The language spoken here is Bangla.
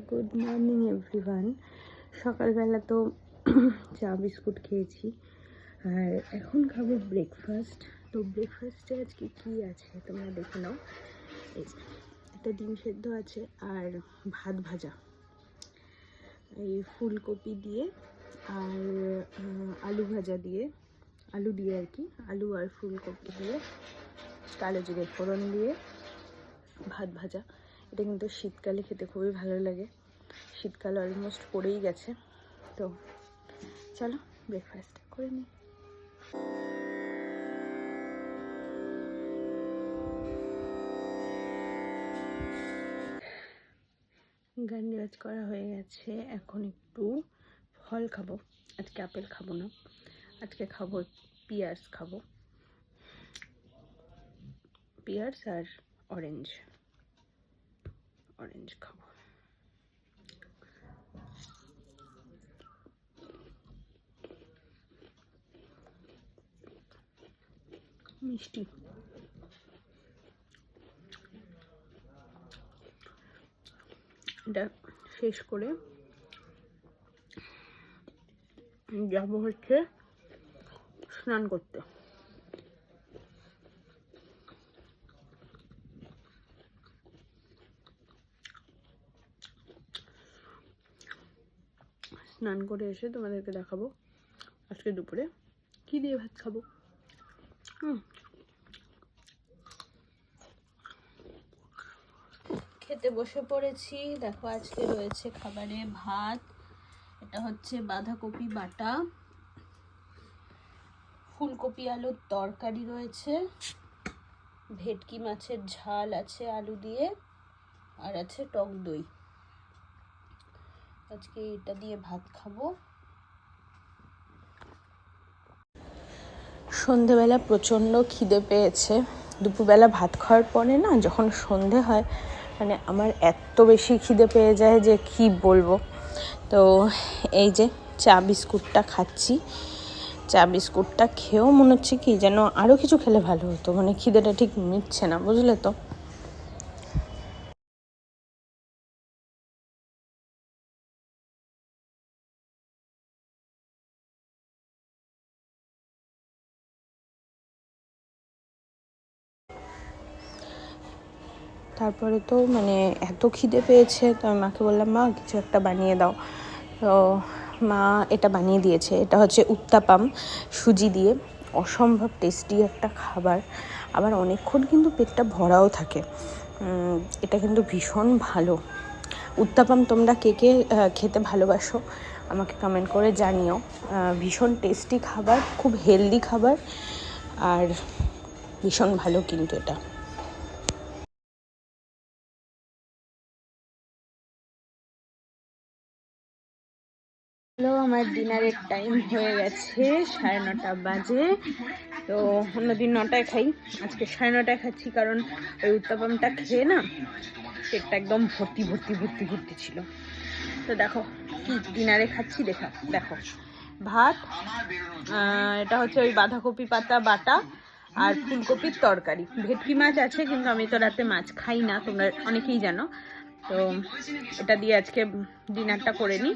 Good morning everyone. সকালবেলা তো চা বিস্কুট খেয়েছি, আর এখন খাবো ব্রেকফাস্ট। তো ব্রেকফাস্টে আজকে কী আছে তোমরা দেখে নাও। এই যে একটা ডিম সেদ্ধ আছে আর ভাত ভাজা, এই ফুলকপি দিয়ে আর আলু ভাজা দিয়ে, আলু দিয়ে আর কি, আলু আর ফুলকপি দিয়ে কালো জিরে ফোড়ন দিয়ে ভাত ভাজা। এটা কিন্তু শীতকালে খেতে খুবই ভালো লাগে। শীতকাল অলমোস্ট পড়েই গেছে, তো চলো ব্রেকফাস্ট করে নিই। গান রেওয়াজ করা হয়ে গেছে, এখন একটু ফল খাবো। আজকে আপেল খাবো না, আজকে খাবো পিয়ার্স, খাবো পিয়ার্স আর অরেঞ্জ খাবো। মিষ্টি এটা শেষ করে যাবো হচ্ছে স্নান করতে। স্নান করে এসে তোমাদেরকে দেখাবো আজকে দুপুরে কি দিয়ে ভাত খাবো। খেতে বসে পড়েছি। দেখো আজকে রয়েছে খাবারে ভাত, এটা হচ্ছে বাঁধাকপি বাটা, ফুলকপি আলুর তরকারি রয়েছে, ভেটকি মাছের ঝাল আছে আলু দিয়ে, আর আছে টক দই। আজকে এটা দিয়ে ভাত খাবো। সন্ধেবেলা প্রচণ্ড খিদে পেয়েছে। দুপুরবেলা ভাত খাওয়ার পরে না, যখন সন্ধে হয় মানে আমার এত বেশি খিদে পেয়ে যায় যে কি বলবো। তো এই যে চা বিস্কুটটা খাচ্ছি। চা বিস্কুটটা খেয়েও মনে হচ্ছে কি যেন আরও কিছু খেলে ভালো হতো, মানে খিদেটা ঠিক মিটছে না, বুঝলে তো। তারপরে তো মানে এত খিদে পেয়েছে, তো আমি মাকে বললাম মা কিছু একটা বানিয়ে দাও। তো মা এটা বানিয়ে দিয়েছে। এটা হচ্ছে উত্তাপাম, সুজি দিয়ে, অসম্ভব টেস্টি একটা খাবার। আবার অনেকক্ষণ কিন্তু পেটটা ভরাও থাকে। এটা কিন্তু ভীষণ ভালো। উত্তাপাম তোমরা কে কে খেতে ভালোবাসো আমাকে কমেন্ট করে জানিও। ভীষণ টেস্টি খাবার, খুব হেলদি খাবার, আর ভীষণ ভালো কিন্তু এটা। হ্যালো, আমার ডিনারের টাইম হয়ে গেছে, 9:30 বাজে। তো অন্যদিন 9টায় খাই, আজকে 9:30 খাচ্ছি, কারণ ওই উত্তাপামটা খেয়ে না পেটটা একদম ভর্তি ভর্তি ভর্তি ভর্তি ছিল। তো দেখো কি ডিনারে খাচ্ছি, দেখো ভাত, এটা হচ্ছে ওই বাঁধাকপি পাতা বাটা আর ফুলকপির তরকারি। ভেটকি মাছ আছে, কিন্তু আমি তো রাতে মাছ খাই না, তোমরা অনেকেই জানো। তো এটা দিয়ে আজকে ডিনারটা করে নিই।